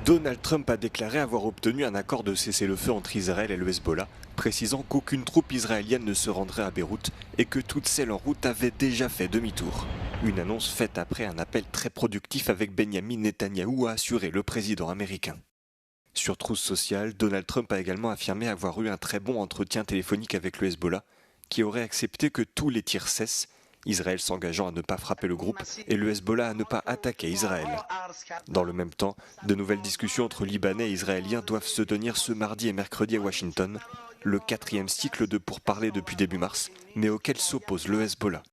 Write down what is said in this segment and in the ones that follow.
Donald Trump a déclaré avoir obtenu un accord de cessez-le-feu entre Israël et le Hezbollah, précisant qu'aucune troupe israélienne ne se rendrait à Beyrouth et que toutes celles en route avaient déjà fait demi-tour. Une annonce faite après un appel très productif avec Benjamin Netanyahou, a assuré le président américain. Sur Truth Social, Donald Trump a également affirmé avoir eu un très bon entretien téléphonique avec le Hezbollah, qui aurait accepté que tous les tirs cessent, Israël s'engageant à ne pas frapper le groupe et le Hezbollah à ne pas attaquer Israël. Dans le même temps, de nouvelles discussions entre Libanais et Israéliens doivent se tenir ce mardi et mercredi à Washington, le 4e cycle de pourparlers depuis début mars, mais auquel s'oppose le Hezbollah.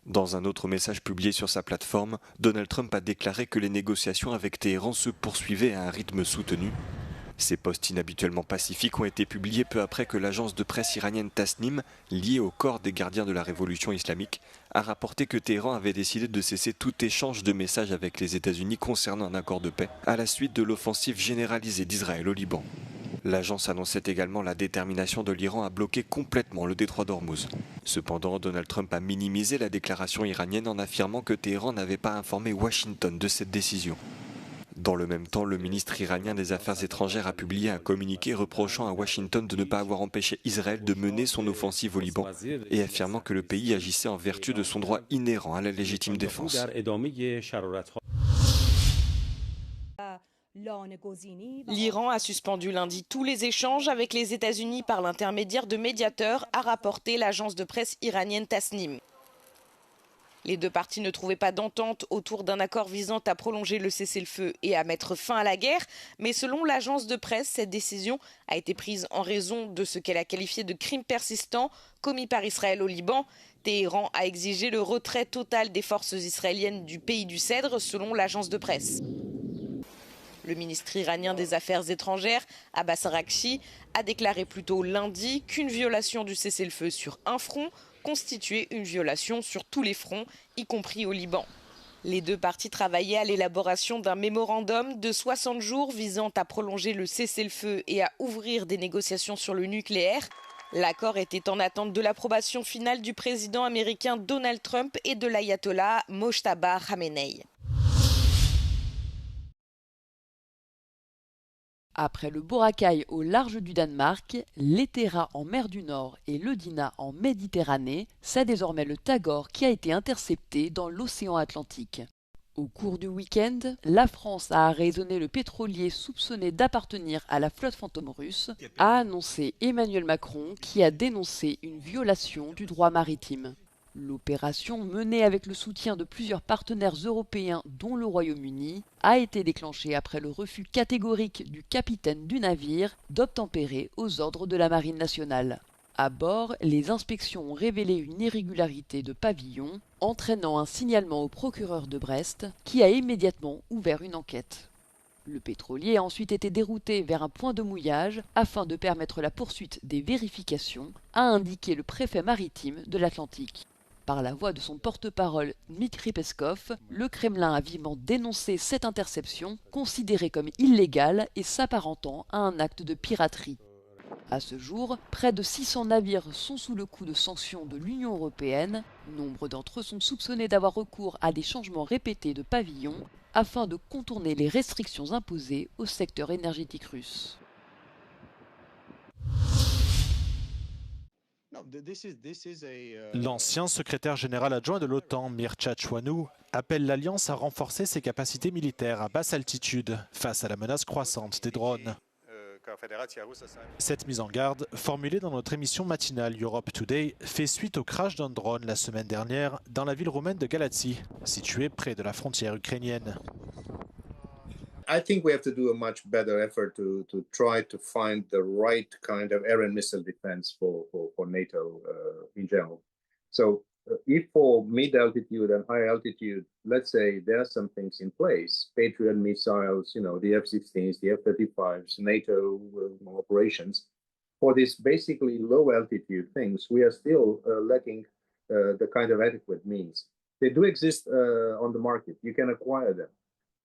Dans un autre message publié sur sa plateforme, Donald Trump a déclaré que les négociations avec Téhéran se poursuivaient à un rythme soutenu. Ces posts inhabituellement pacifiques ont été publiés peu après que l'agence de presse iranienne Tasnim, liée au corps des gardiens de la révolution islamique, a rapporté que Téhéran avait décidé de cesser tout échange de messages avec les États-Unis concernant un accord de paix, à la suite de l'offensive généralisée d'Israël au Liban. L'agence annonçait également la détermination de l'Iran à bloquer complètement le détroit d'Ormuz. Cependant, Donald Trump a minimisé la déclaration iranienne en affirmant que Téhéran n'avait pas informé Washington de cette décision. Dans le même temps, le ministre iranien des Affaires étrangères a publié un communiqué reprochant à Washington de ne pas avoir empêché Israël de mener son offensive au Liban et affirmant que le pays agissait en vertu de son droit inhérent à la légitime défense. L'Iran a suspendu lundi tous les échanges avec les États-Unis par l'intermédiaire de médiateurs, a rapporté l'agence de presse iranienne Tasnim. Les deux parties ne trouvaient pas d'entente autour d'un accord visant à prolonger le cessez-le-feu et à mettre fin à la guerre, mais selon l'agence de presse, cette décision a été prise en raison de ce qu'elle a qualifié de crimes persistants commis par Israël au Liban. Téhéran a exigé le retrait total des forces israéliennes du pays du Cèdre, selon l'agence de presse. Le ministre iranien des Affaires étrangères, Abbas Araghchi, a déclaré plus tôt lundi qu'une violation du cessez-le-feu sur un front constituait une violation sur tous les fronts, y compris au Liban. Les deux parties travaillaient à l'élaboration d'un mémorandum de 60 jours visant à prolonger le cessez-le-feu et à ouvrir des négociations sur le nucléaire. L'accord était en attente de l'approbation finale du président américain Donald Trump et de l'ayatollah Mojtaba Khamenei. Après le Boracay au large du Danemark, l'Hétéra en mer du Nord et le Dina en Méditerranée, c'est désormais le Tagor qui a été intercepté dans l'océan Atlantique. Au cours du week-end, la France a arraisonné le pétrolier soupçonné d'appartenir à la flotte fantôme russe, a annoncé Emmanuel Macron qui a dénoncé une violation du droit maritime. L'opération, menée avec le soutien de plusieurs partenaires européens dont le Royaume-Uni, a été déclenchée après le refus catégorique du capitaine du navire d'obtempérer aux ordres de la Marine nationale. À bord, les inspections ont révélé une irrégularité de pavillon, entraînant un signalement au procureur de Brest, qui a immédiatement ouvert une enquête. Le pétrolier a ensuite été dérouté vers un point de mouillage afin de permettre la poursuite des vérifications, a indiqué le préfet maritime de l'Atlantique. Par la voix de son porte-parole Dmitry Peskov, le Kremlin a vivement dénoncé cette interception, considérée comme illégale et s'apparentant à un acte de piraterie. À ce jour, près de 600 navires sont sous le coup de sanctions de l'Union européenne. Nombre d'entre eux sont soupçonnés d'avoir recours à des changements répétés de pavillon afin de contourner les restrictions imposées au secteur énergétique russe. L'ancien secrétaire général adjoint de l'OTAN, Mircea Chouanou, appelle l'Alliance à renforcer ses capacités militaires à basse altitude face à la menace croissante des drones. Cette mise en garde, formulée dans notre émission matinale Europe Today, fait suite au crash d'un drone la semaine dernière dans la ville roumaine de Galați, située près de la frontière ukrainienne. I think we have to do a much better effort to try to find the right kind of air and missile defense for NATO in general. So if for mid-altitude and high altitude, let's say there are some things in place, Patriot missiles, you know, the F-16s, the F-35s, NATO operations, for these basically low altitude things, we are still lacking the kind of adequate means. They do exist on the market. You can acquire them.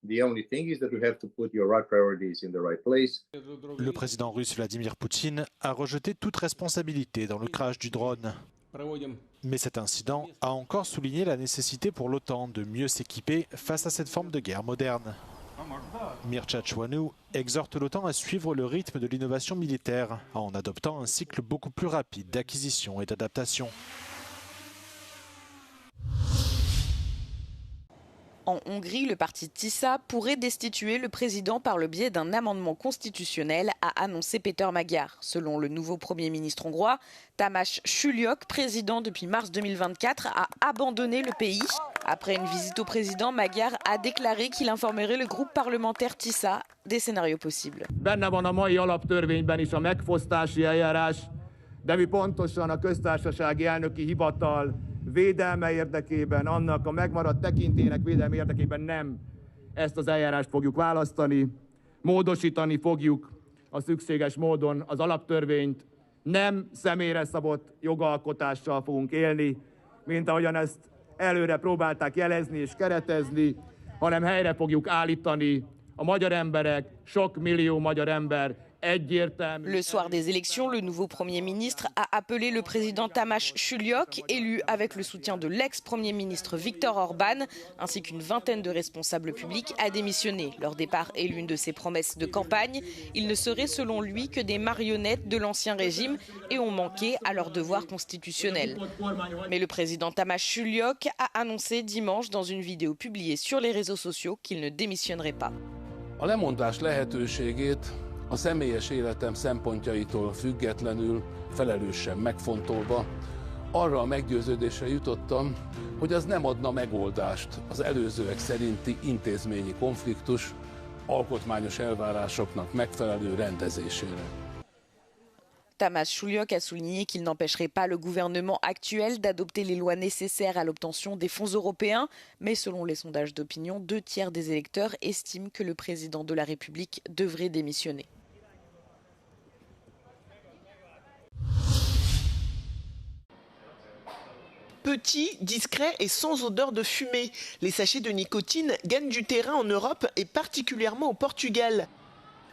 The only thing is that you have to put your right priorities in the right place. Le président russe Vladimir Poutine a rejeté toute responsabilité dans le crash du drone. Mais cet incident a encore souligné la nécessité pour l'OTAN de mieux s'équiper face à cette forme de guerre moderne. Mircea Chouanou exhorte l'OTAN à suivre le rythme de l'innovation militaire en adoptant un cycle beaucoup plus rapide d'acquisition et d'adaptation. En Hongrie, le parti TISA pourrait destituer le président par le biais d'un amendement constitutionnel, a annoncé Péter Magyar. Selon le nouveau Premier ministre hongrois, Tamás Sulyok, président depuis mars 2024, a abandonné le pays. Après une visite au président, Magyar a déclaré qu'il informerait le groupe parlementaire TISA des scénarios possibles. Benne van a mai alaptörvényben is a megfosztási eljárás, de mi pontosan a köztársasági elnöki hivatal védelme érdekében, annak a megmaradt tekintélynek védelme érdekében nem ezt az eljárást fogjuk választani, módosítani fogjuk a szükséges módon az alaptörvényt, nem személyre szabott jogalkotással fogunk élni, mint ahogyan ezt előre próbálták jelezni és keretezni, hanem helyre fogjuk állítani a magyar emberek, sok millió magyar ember. Le soir des élections, le nouveau Premier ministre a appelé le président Tamás Sulyok, élu avec le soutien de l'ex-Premier ministre Viktor Orban, ainsi qu'une vingtaine de responsables publics, à démissionner. Leur départ est l'une de ses promesses de campagne. Ils ne seraient selon lui que des marionnettes de l'ancien régime et ont manqué à leur devoir constitutionnel. Mais le président Tamás Sulyok a annoncé dimanche dans une vidéo publiée sur les réseaux sociaux qu'il ne démissionnerait pas. A lemondás lehetőségét a személyes életem szempontjaitól függetlenül, felelősen megfontolva, arra a meggyőződésre jutottam, hogy az nem adna megoldást az előzőek szerinti intézményi konfliktus alkotmányos elvárásoknak megfelelő rendezésére. Tamás Sulyok a souligné qu'il n'empêcherait pas le gouvernement actuel d'adopter les lois nécessaires à l'obtention des fonds européens. Mais selon les sondages d'opinion, 2 tiers des électeurs estiment que le président de la République devrait démissionner. Petit, discret et sans odeur de fumée, les sachets de nicotine gagnent du terrain en Europe et particulièrement au Portugal.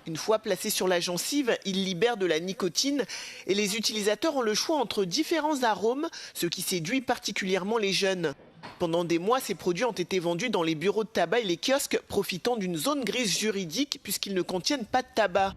Une fois placés sur la gencive, ils libèrent de la nicotine et les utilisateurs ont le choix entre différents arômes, ce qui séduit particulièrement les jeunes. Pendant des mois, ces produits ont été vendus dans les bureaux de tabac et les kiosques, profitant d'une zone grise juridique puisqu'ils ne contiennent pas de tabac.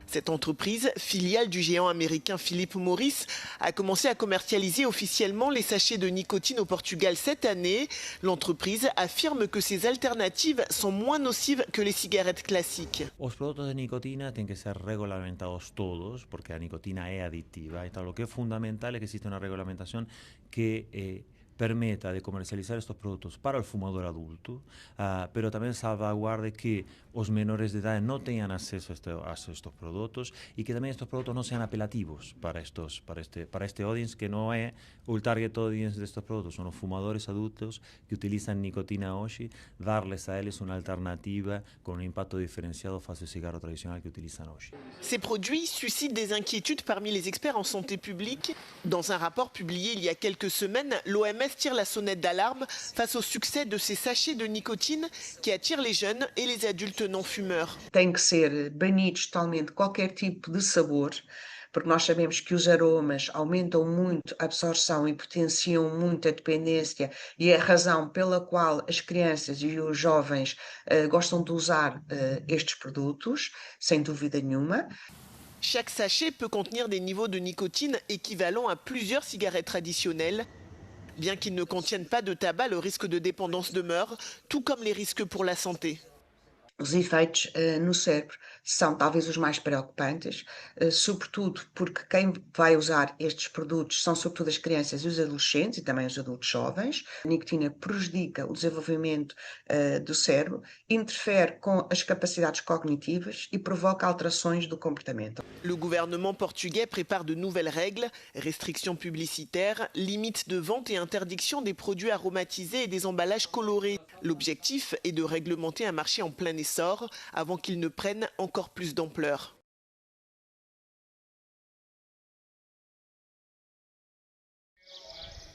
Cette entreprise, filiale du géant américain Philip Morris, a commencé à commercialiser officiellement les sachets de nicotine au Portugal cette année. L'entreprise affirme que ces alternatives sont moins nocives que les cigarettes classiques. Os produtos de nicotina tienen que ser regulamentados todos, porque la nicotina es adictiva. Entonces, lo que es fundamental es que existe una regulamentación que permita de comercializar estos productos para el fumador adulto, pero también salvaguarde que los menores de edad no tengan acceso a estos productos y que también estos productos no sean apelativos para este audience, que no es el target audience de estos productos, son los fumadores adultos que utilizan nicotina hoy, darles a ellos una alternativa con un impacto diferenciado face al cigarro tradicional que utilizan hoy. Ces produits suscitent des inquiétudes parmi les experts en santé publique. Dans un rapport publié il y a quelques semaines, l'OMS tire la sonnette d'alarme face au succès de ces sachets de nicotine qui attirent les jeunes et les adultes não fumeurs. Tem que ser banidos totalmente qualquer tipo de sabor, porque nós sabemos que os aromas aumentam muito a absorção e potenciam muito a dependência e é a razão pela qual as crianças e os jovens gostam de usar estes produtos, sem dúvida nenhuma. Chaque sachet peut contenir des niveaux de nicotine équivalents à plusieurs cigarettes traditionnelles. Bien qu'ils ne contiennent pas de tabac, le risque de dépendance demeure, tout comme les risques pour la santé. Os efeitos no cérebro são talvez os mais preocupantes, sobretudo porque quem vai usar estes produtos são sobretudo as crianças e os adolescentes e também os adultos jovens. A nicotina prejudica o desenvolvimento do cérebro, interfere com as capacidades cognitivas e provoca alterações do comportamento. Le gouvernement portugais prépare de nouvelles règles, restrictions publicitaires, limites de vente et interdiction des produits aromatisés et des emballages colorés. L'objectif est de réglementer un marché en plein essor avant qu'il ne prenne encore plus d'ampleur.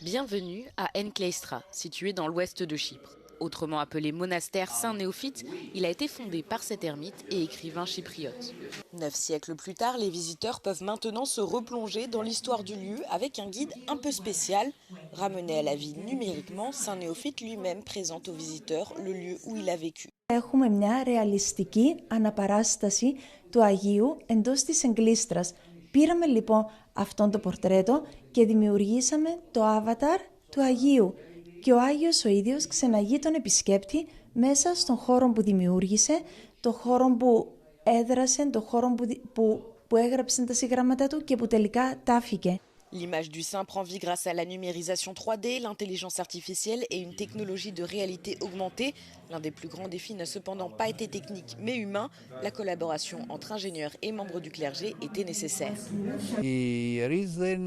Bienvenue à Encleistra, situé dans l'ouest de Chypre. Autrement appelé monastère Saint-Néophyte, il a été fondé par cet ermite et écrivain chypriote. 9 siècles plus tard, les visiteurs peuvent maintenant se replonger dans l'histoire du lieu avec un guide un peu spécial. Ramené à la vie numériquement, Saint-Néophyte lui-même présente aux visiteurs le lieu où il a vécu. Έχουμε μια ρεαλιστική αναπαράσταση του Αγίου εντός της εγκλίστρας. Πήραμε λοιπόν αυτόν το πορτρέτο και δημιουργήσαμε το avatar του Αγίου. Και ο Άγιος ο ίδιος ξεναγεί τον επισκέπτη μέσα στον χώρο που δημιούργησε, το χώρο που έδρασε, το χώρο που έγραψε τα συγγράμματα του και που τελικά τάφηκε. L'image du saint prend vie grâce à la numérisation 3D, l'intelligence artificielle et une technologie de réalité augmentée. L'un des plus grands défis n'a cependant pas été technique mais humain. La collaboration entre ingénieurs et membres du clergé était nécessaire. Οι ιερείς δεν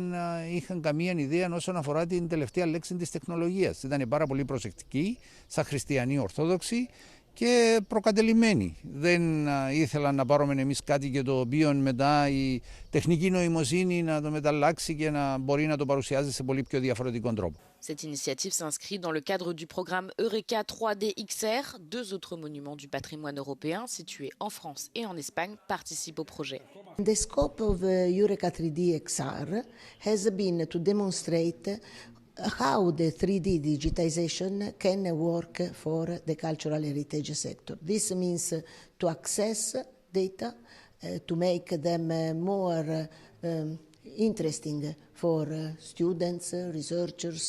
είχαν καμία ιδέα όσον αφορά την τελευταία λέξη της τεχνολογίας. Ήταν πάρα πολύ προσεκτικοί, σαν χριστιανοί ορθόδοξοι και προκατελημένοι. Δεν ήθελαν να πάρουμε εμείς κάτι και το οποίο μετά η τεχνική νοημοσύνη να το μεταλλάξει και να μπορεί να το παρουσιάζει σε πολύ πιο διαφορετικό τρόπο. Cette initiative s'inscrit dans le cadre du programme Eureka 3D XR. Deux autres monuments du patrimoine européen situés en France et en Espagne participent au projet. The scope of Eureka 3D XR has been to demonstrate how the 3D digitization can work for the cultural heritage sector. This means to access data, to make them more interesting for students, researchers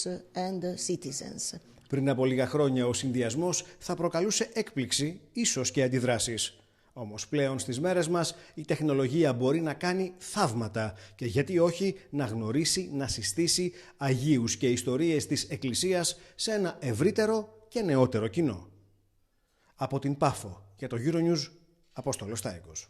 and citizens. Πριν από λίγα χρόνια ο συνδυασμός θα προκαλούσε έκπληξη, ίσως και αντιδράσεις. Όμως πλέον στις μέρες μας η τεχνολογία μπορεί να κάνει θαύματα και γιατί όχι να γνωρίσει, να συστήσει Αγίους και ιστορίες της Εκκλησίας σε ένα ευρύτερο και νεότερο κοινό. Από την Πάφο για το Euronews, Απόστολος Στάικος.